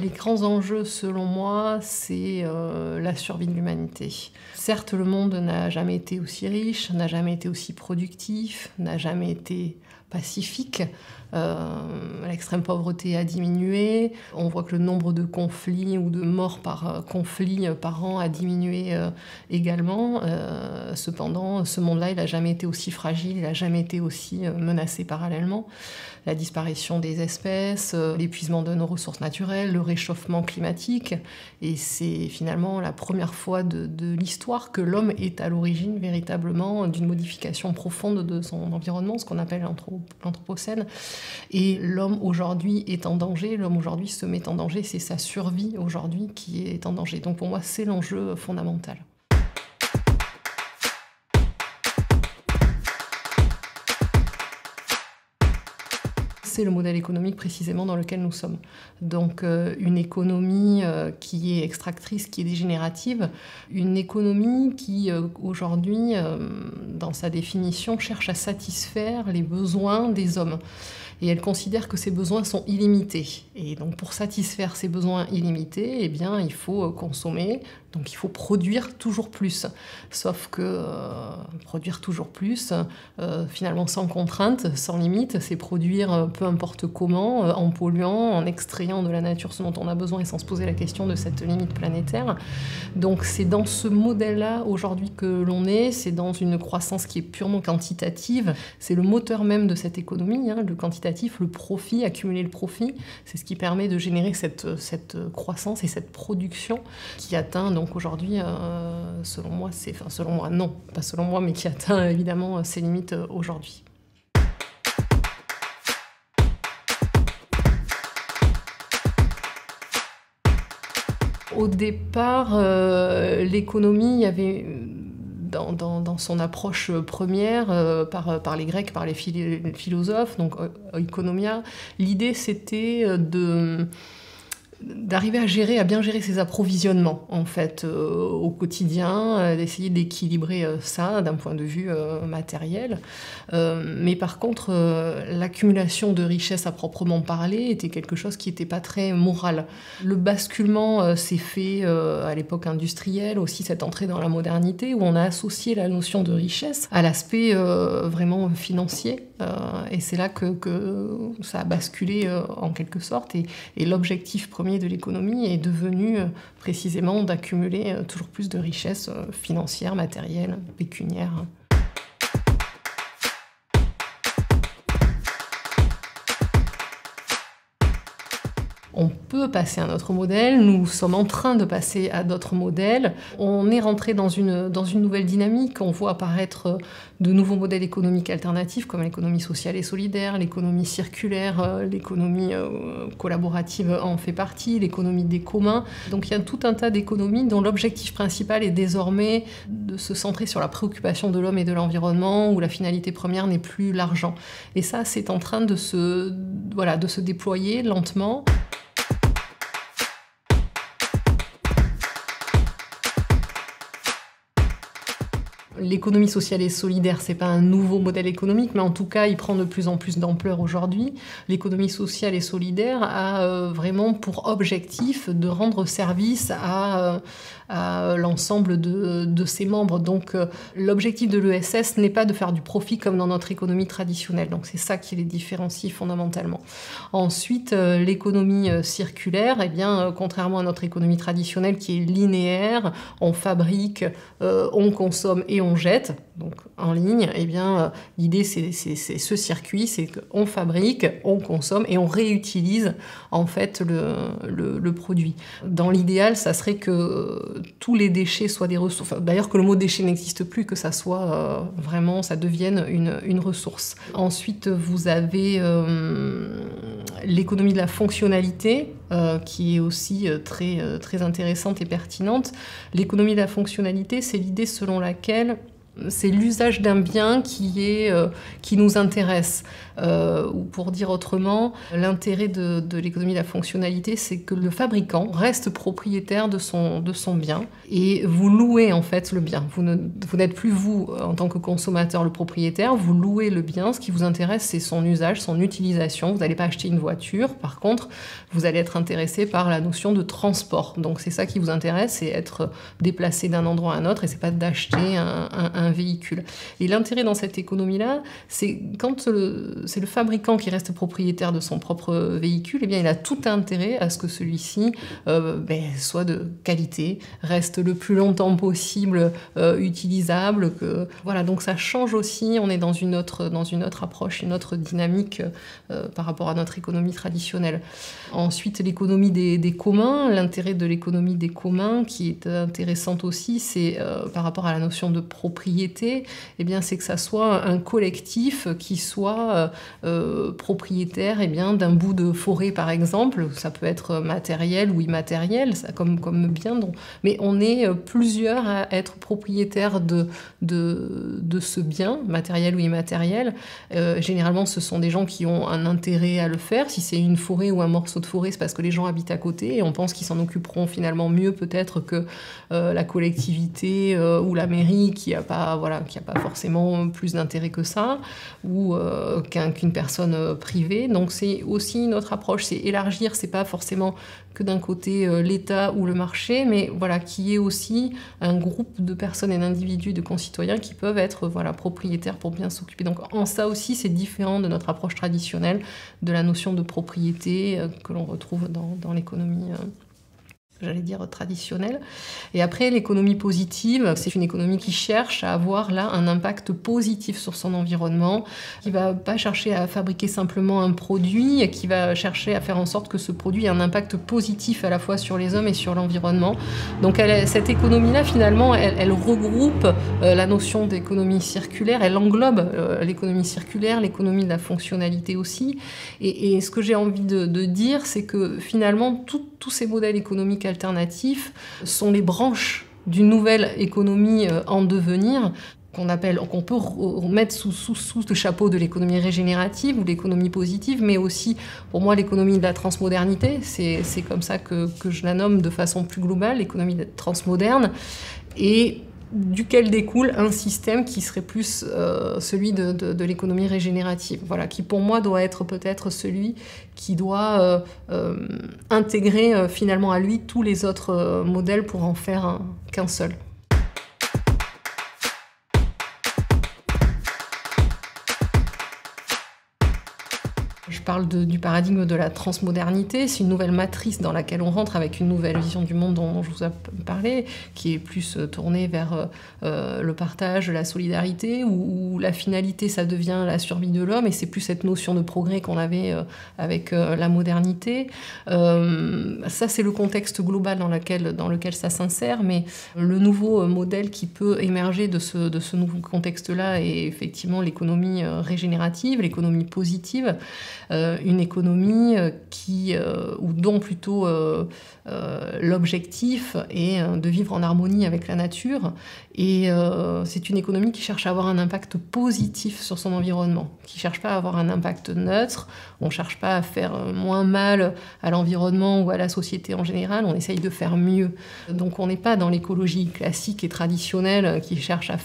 Les grands enjeux, selon moi, c'est la survie de l'humanité. Certes, le monde n'a jamais été aussi riche, n'a jamais été aussi productif, n'a jamais été pacifique. L'extrême pauvreté a diminué. On voit que le nombre de conflits ou de morts par conflit par an a diminué également. Cependant, ce monde-là, il n'a jamais été aussi fragile, il n'a jamais été aussi menacé parallèlement. La disparition des espèces, l'épuisement de nos ressources naturelles, le réchauffement climatique. Et c'est finalement la première fois de l'histoire que l'homme est à l'origine véritablement d'une modification profonde de son environnement, ce qu'on appelle l'anthropocène. Et l'homme aujourd'hui est en danger, l'homme aujourd'hui se met en danger, c'est sa survie aujourd'hui qui est en danger. Donc pour moi, c'est l'enjeu fondamental. C'est le modèle économique précisément dans lequel nous sommes. Donc une économie qui est extractrice, qui est dégénérative, une économie qui aujourd'hui, dans sa définition, cherche à satisfaire les besoins des hommes. Et elle considère que ces besoins sont illimités. Et donc pour satisfaire ces besoins illimités, eh bien, il faut consommer, donc il faut produire toujours plus. Sauf que produire toujours plus, finalement sans contrainte, sans limite, c'est produire peu importe comment, en polluant, en extrayant de la nature ce dont on a besoin et sans se poser la question de cette limite planétaire. Donc c'est dans ce modèle-là aujourd'hui que l'on est, c'est dans une croissance qui est purement quantitative, c'est le moteur même de cette économie, le quantitatif, le profit, accumuler le profit, c'est ce qui permet de générer cette croissance et cette production qui atteint donc aujourd'hui, selon moi, pas selon moi, mais qui atteint évidemment ses limites aujourd'hui. Au départ, l'économie, il y avait dans son approche première, par les Grecs, par les philosophes, donc oikonomia, l'idée c'était d'arriver à bien gérer ses approvisionnements en fait au quotidien, d'essayer d'équilibrer ça d'un point de vue matériel. Mais par contre, l'accumulation de richesses à proprement parler était quelque chose qui n'était pas très moral. Le basculement s'est fait à l'époque industrielle, aussi cette entrée dans la modernité où on a associé la notion de richesse à l'aspect vraiment financier. Et c'est là que ça a basculé en quelque sorte. Et l'objectif premier de l'économie est devenu précisément d'accumuler toujours plus de richesses financières, matérielles, pécuniaires. On peut passer à un autre modèle, nous sommes en train de passer à d'autres modèles. On est rentré dans une nouvelle dynamique, on voit apparaître de nouveaux modèles économiques alternatifs comme l'économie sociale et solidaire, l'économie circulaire, l'économie collaborative en fait partie, l'économie des communs. Donc il y a tout un tas d'économies dont l'objectif principal est désormais de se centrer sur la préoccupation de l'homme et de l'environnement, où la finalité première n'est plus l'argent. Et ça, c'est en train de se déployer lentement. L'économie sociale et solidaire, c'est pas un nouveau modèle économique, mais en tout cas, il prend de plus en plus d'ampleur aujourd'hui. L'économie sociale et solidaire a vraiment pour objectif de rendre service à l'ensemble de ses membres. Donc, l'objectif de l'ESS n'est pas de faire du profit comme dans notre économie traditionnelle. Donc, c'est ça qui les différencie fondamentalement. Ensuite, l'économie circulaire, eh bien, contrairement à notre économie traditionnelle qui est linéaire, on fabrique, on consomme et on jette, donc en ligne, eh bien, l'idée c'est ce circuit, c'est qu'on fabrique, on consomme et on réutilise en fait le produit. Dans l'idéal, ça serait que tous les déchets soient des ressources. Enfin, d'ailleurs, que le mot déchet n'existe plus, que ça soit vraiment, ça devienne une ressource. Ensuite, vous avez l'économie de la fonctionnalité, qui est aussi très intéressante et pertinente. L'économie de la fonctionnalité, c'est l'idée selon laquelle C'est l'usage d'un bien qui nous intéresse. Ou pour dire autrement, l'intérêt de l'économie de la fonctionnalité, c'est que le fabricant reste propriétaire de son bien et vous louez en fait le bien. Vous n'êtes plus vous, en tant que consommateur, le propriétaire, vous louez le bien. Ce qui vous intéresse, c'est son usage, son utilisation. Vous n'allez pas acheter une voiture. Par contre, vous allez être intéressé par la notion de transport. Donc c'est ça qui vous intéresse, c'est être déplacé d'un endroit à un autre et c'est pas d'acheter un véhicule. Et l'intérêt dans cette économie-là, c'est quand c'est le fabricant qui reste propriétaire de son propre véhicule, eh bien il a tout intérêt à ce que celui-ci soit de qualité, reste le plus longtemps possible utilisable. Voilà, donc ça change aussi, on est dans une autre approche, une autre dynamique par rapport à notre économie traditionnelle. Ensuite, l'économie des communs, l'intérêt de l'économie des communs qui est intéressante aussi, c'est par rapport à la notion de propriété, eh bien c'est que ça soit un collectif qui soit propriétaire d'un bout de forêt par exemple. Ça peut être matériel ou immatériel, ça, comme bien, mais on est plusieurs à être propriétaires de ce bien, matériel ou immatériel. Généralement, ce sont des gens qui ont un intérêt à le faire. Si c'est une forêt ou un morceau de forêt, c'est parce que les gens habitent à côté et on pense qu'ils s'en occuperont finalement mieux peut-être que la collectivité ou la mairie qui a pas forcément plus d'intérêt que ça, ou qu'une personne privée. Donc c'est aussi notre approche, c'est élargir, c'est pas forcément que d'un côté l'État ou le marché, mais voilà, qui est aussi un groupe de personnes et d'individus, de concitoyens qui peuvent être propriétaires pour bien s'occuper. Donc en ça aussi, c'est différent de notre approche traditionnelle de la notion de propriété que l'on retrouve dans l'économie j'allais dire traditionnelle. Et après, l'économie positive, c'est une économie qui cherche à avoir là un impact positif sur son environnement, qui va pas chercher à fabriquer simplement un produit, qui va chercher à faire en sorte que ce produit ait un impact positif à la fois sur les hommes et sur l'environnement. Donc cette économie-là, finalement, elle regroupe la notion d'économie circulaire, elle englobe l'économie circulaire, l'économie de la fonctionnalité aussi. Et ce que j'ai envie de dire, c'est que finalement, tous ces modèles économiques alternatifs sont les branches d'une nouvelle économie en devenir qu'on peut mettre sous le chapeau de l'économie régénérative ou l'économie positive, mais aussi, pour moi, l'économie de la transmodernité. C'est comme ça que je la nomme de façon plus globale, l'économie transmoderne, et duquel découle un système qui serait plus celui de l'économie régénérative, voilà, qui pour moi doit être peut-être celui qui doit intégrer finalement à lui tous les autres modèles pour en faire qu'un seul. Je parle du paradigme de la transmodernité. C'est une nouvelle matrice dans laquelle on rentre avec une nouvelle vision du monde dont je vous ai parlé, qui est plus tournée vers le partage, la solidarité, où la finalité, ça devient la survie de l'homme, et c'est plus cette notion de progrès qu'on avait avec la modernité. Ça, c'est le contexte global dans lequel ça s'insère, mais le nouveau modèle qui peut émerger de ce nouveau contexte-là est effectivement l'économie régénérative, l'économie positive, une économie dont plutôt l'objectif est de vivre en harmonie avec la nature. Et c'est une économie qui cherche à avoir un impact positif sur son environnement, qui ne cherche pas à avoir un impact neutre. On ne cherche pas à faire moins mal à l'environnement ou à la société en général, on essaye de faire mieux. Donc on n'est pas dans l'écologie classique et traditionnelle qui cherche à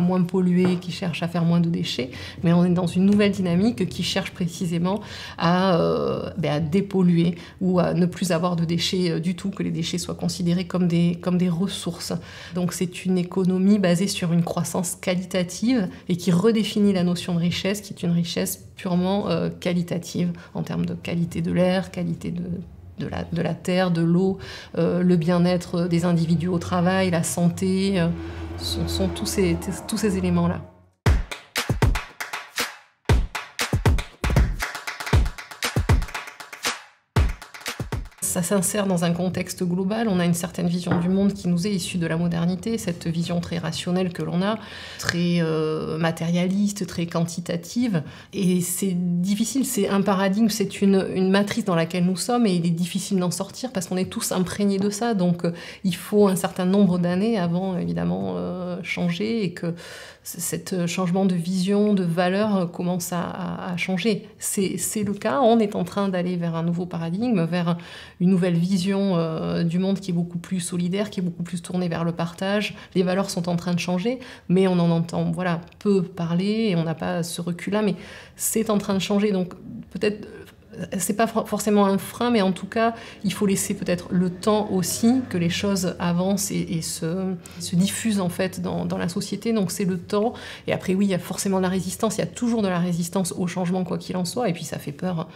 moins polluer, qui cherche à faire moins de déchets, mais on est dans une nouvelle dynamique qui cherche précisément à dépolluer ou à ne plus avoir de déchets du tout, que les déchets soient considérés comme des ressources. Donc c'est une économie basée sur une croissance qualitative et qui redéfinit la notion de richesse, qui est une richesse purement qualitative en termes de qualité de l'air, qualité de la terre, de l'eau, le bien-être des individus au travail, la santé, sont tous ces éléments-là. ça s'insère dans un contexte global. On a une certaine vision du monde qui nous est issue de la modernité, cette vision très rationnelle que l'on a, très matérialiste, très quantitative. Et c'est difficile, c'est un paradigme, c'est une matrice dans laquelle nous sommes et il est difficile d'en sortir parce qu'on est tous imprégnés de ça. Donc il faut un certain nombre d'années avant, évidemment, changer et que cet changement de vision, de valeur commence à changer. C'est le cas, on est en train d'aller vers un nouveau paradigme, vers une nouvelle vision du monde qui est beaucoup plus solidaire, qui est beaucoup plus tournée vers le partage. Les valeurs sont en train de changer, mais on en entend peu parler et on n'a pas ce recul-là, mais c'est en train de changer. Donc peut-être c'est pas forcément un frein, mais en tout cas, il faut laisser peut-être le temps aussi que les choses avancent et se diffusent en fait dans la société. Donc c'est le temps. Et après, oui, il y a forcément de la résistance. Il y a toujours de la résistance au changement, quoi qu'il en soit. Et puis ça fait peur.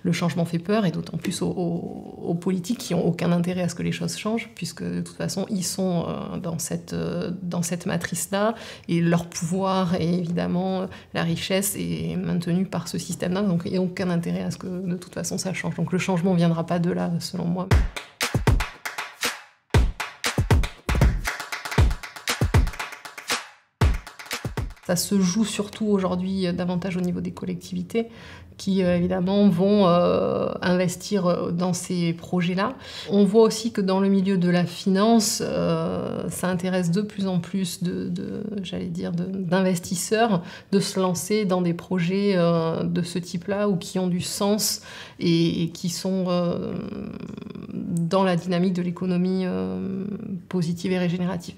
Le changement fait peur, et d'autant plus aux politiques qui n'ont aucun intérêt à ce que les choses changent, puisque de toute façon, ils sont dans cette matrice-là. Et leur pouvoir et évidemment la richesse est maintenue par ce système-là. Donc il n'y a aucun intérêt à ce que de toute façon ça change. Donc le changement ne viendra pas de là, selon moi. Ça se joue surtout aujourd'hui davantage au niveau des collectivités qui évidemment vont investir dans ces projets-là. On voit aussi que dans le milieu de la finance, ça intéresse de plus en plus d'investisseurs de se lancer dans des projets de ce type-là ou qui ont du sens et qui sont dans la dynamique de l'économie positive et régénérative.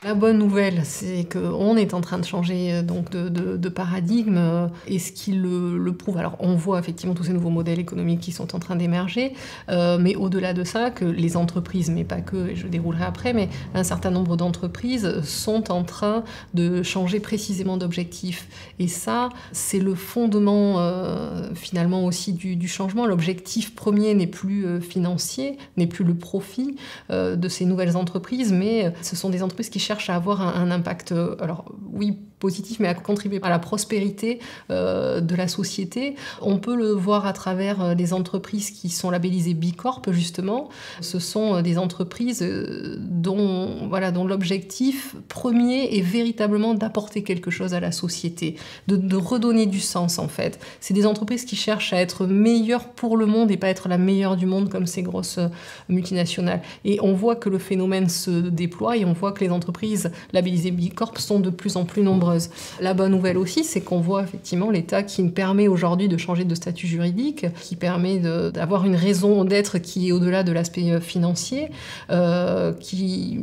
La bonne nouvelle, c'est qu'on est en train de changer donc de paradigme et ce qui le prouve. Alors on voit effectivement tous ces nouveaux modèles économiques qui sont en train d'émerger, mais au-delà de ça, que les entreprises, mais pas que, et je déroulerai après, mais un certain nombre d'entreprises sont en train de changer précisément d'objectif. Et ça, c'est le fondement finalement aussi du changement. L'objectif premier n'est plus financier, n'est plus le profit de ces nouvelles entreprises, mais ce sont des entreprises qui cherchent à avoir un impact, alors oui, positif, mais à contribuer à la prospérité de la société. On peut le voir à travers les entreprises qui sont labellisées B Corp, justement. Ce sont des entreprises dont l'objectif premier est véritablement d'apporter quelque chose à la société, de redonner du sens, en fait. C'est des entreprises qui cherchent à être meilleures pour le monde et pas être la meilleure du monde comme ces grosses multinationales. Et on voit que le phénomène se déploie et on voit que les entreprises labellisées B Corp sont de plus en plus nombreuses. La bonne nouvelle aussi, c'est qu'on voit effectivement l'État qui permet aujourd'hui de changer de statut juridique, qui permet d'avoir une raison d'être qui est au-delà de l'aspect financier, qui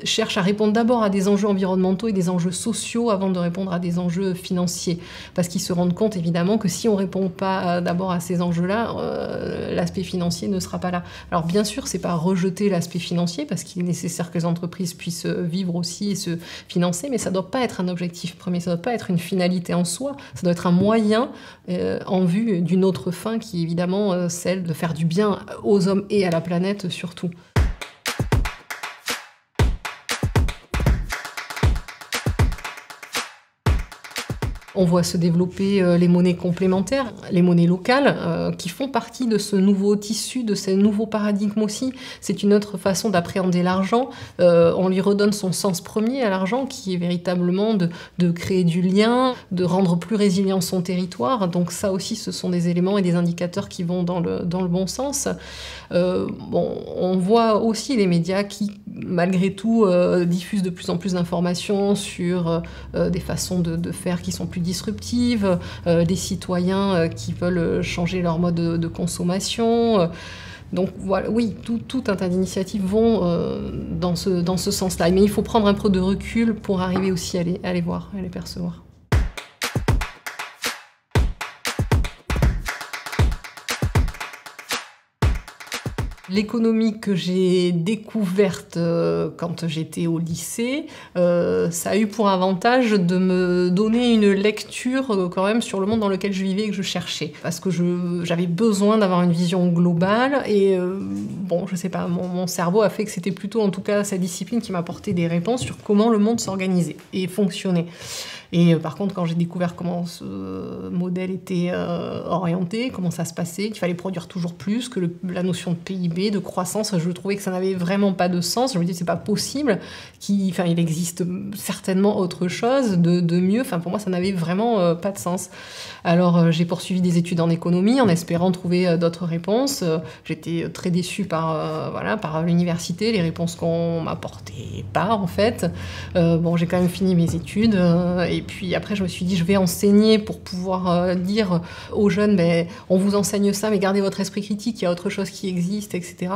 cherche à répondre d'abord à des enjeux environnementaux et des enjeux sociaux avant de répondre à des enjeux financiers. Parce qu'ils se rendent compte évidemment que si on ne répond pas d'abord à ces enjeux-là, l'aspect financier ne sera pas là. Alors bien sûr, c'est pas rejeter l'aspect financier parce qu'il est nécessaire que les entreprises puissent vivre aussi et se financer, mais ça ne doit pas être un objectif premier, ça ne doit pas être une finalité en soi, ça doit être un moyen en vue d'une autre fin qui est évidemment celle de faire du bien aux hommes et à la planète surtout. On voit se développer les monnaies complémentaires, les monnaies locales, qui font partie de ce nouveau tissu, de ce nouveau paradigme aussi. C'est une autre façon d'appréhender l'argent. On lui redonne son sens premier à l'argent, qui est véritablement de créer du lien, de rendre plus résilient son territoire. Donc ça aussi, ce sont des éléments et des indicateurs qui vont dans le bon sens. On voit aussi les médias qui, malgré tout, diffusent de plus en plus d'informations sur des façons de faire qui sont plus disruptives, des citoyens qui veulent changer leur mode de consommation. Donc voilà, oui, tout un tas d'initiatives vont dans ce sens-là. Mais il faut prendre un peu de recul pour arriver aussi à les voir, à les percevoir. L'économie que j'ai découverte quand j'étais au lycée, ça a eu pour avantage de me donner une lecture quand même sur le monde dans lequel je vivais et que je cherchais. Parce que j'avais besoin d'avoir une vision globale et je sais pas, mon cerveau a fait que c'était plutôt en tout cas cette discipline qui m'apportait des réponses sur comment le monde s'organisait et fonctionnait. Et par contre, quand j'ai découvert comment ce modèle était orienté, comment ça se passait, qu'il fallait produire toujours plus, que la notion de PIB, de croissance, je trouvais que ça n'avait vraiment pas de sens. Je me disais, c'est pas possible, il existe certainement autre chose de mieux. Enfin, pour moi, ça n'avait vraiment pas de sens. Alors, j'ai poursuivi des études en économie en espérant trouver d'autres réponses. J'étais très déçue par l'université, les réponses qu'on m'apportait pas, en fait. Bon, j'ai quand même fini mes études. Et puis après, je me suis dit, je vais enseigner pour pouvoir dire aux jeunes, on vous enseigne ça, mais gardez votre esprit critique, il y a autre chose qui existe, etc.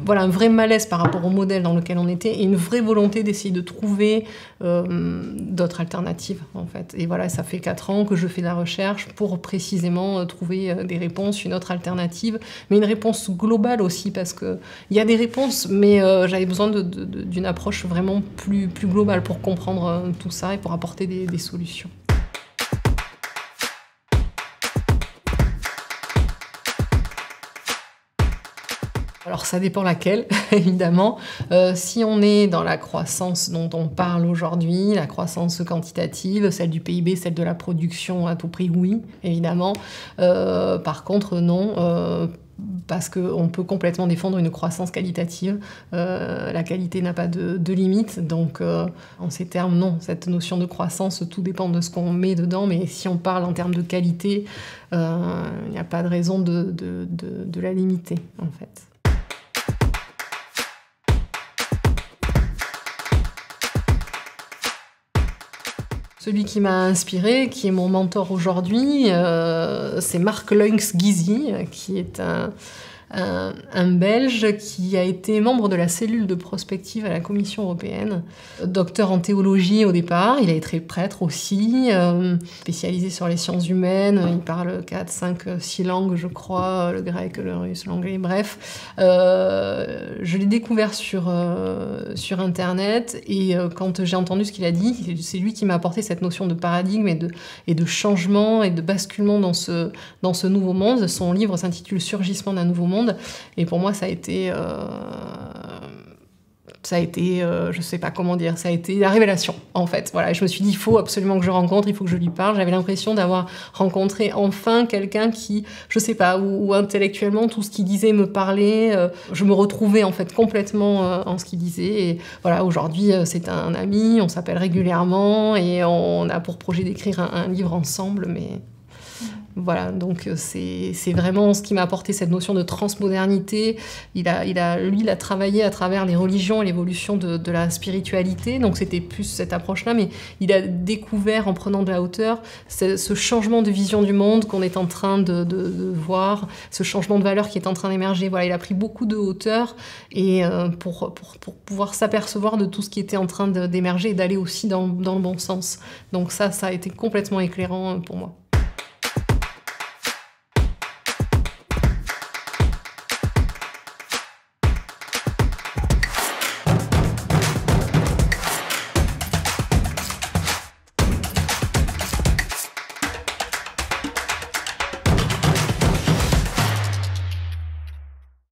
Voilà, un vrai malaise par rapport au modèle dans lequel on était et une vraie volonté d'essayer de trouver d'autres alternatives, en fait. Et voilà, ça fait 4 ans que je fais de la recherche pour précisément trouver des réponses, une autre alternative, mais une réponse globale aussi, parce qu'il y a des réponses, mais j'avais besoin d'une approche vraiment plus globale pour comprendre tout ça et pour apporter des solutions. Alors ça dépend laquelle, évidemment. Si on est dans la croissance dont on parle aujourd'hui, la croissance quantitative, celle du PIB, celle de la production à tout prix, oui, évidemment. Par contre, non. Parce qu'on peut complètement défendre une croissance qualitative. La qualité n'a pas de limite, donc en ces termes, non. Cette notion de croissance, tout dépend de ce qu'on met dedans, mais si on parle en termes de qualité, il n'y a pas de raison de la limiter, en fait. Celui qui m'a inspiré, qui est mon mentor aujourd'hui, c'est Mark Leunks-Gizy, qui est un Belge qui a été membre de la cellule de prospective à la Commission européenne. Docteur en théologie au départ, il a été prêtre aussi, spécialisé sur les sciences humaines, il parle 4, 5, 6 langues je crois, le grec, le russe, l'anglais, bref. Je l'ai découvert sur internet et quand j'ai entendu ce qu'il a dit, c'est lui qui m'a apporté cette notion de paradigme et de changement et de basculement dans ce nouveau monde. Son livre s'intitule « Surgissement d'un nouveau monde ». Et pour moi, ça a été, je sais pas comment dire, ça a été la révélation, en fait. Voilà, et je me suis dit, il faut absolument que je rencontre, il faut que je lui parle. J'avais l'impression d'avoir rencontré enfin quelqu'un qui, je sais pas, ou intellectuellement, tout ce qu'il disait me parlait. Je me retrouvais, en fait, complètement en ce qu'il disait. Et voilà, aujourd'hui, c'est un ami, on s'appelle régulièrement et on a pour projet d'écrire un livre ensemble, mais... Voilà, donc c'est vraiment ce qui m'a apporté cette notion de transmodernité. Lui, il a travaillé à travers les religions et l'évolution de la spiritualité, donc c'était plus cette approche-là, mais il a découvert en prenant de la hauteur ce changement de vision du monde qu'on est en train de voir, ce changement de valeur qui est en train d'émerger. Voilà, il a pris beaucoup de hauteur et pour pouvoir s'apercevoir de tout ce qui était en train d'émerger et d'aller aussi dans le bon sens. Donc ça a été complètement éclairant pour moi.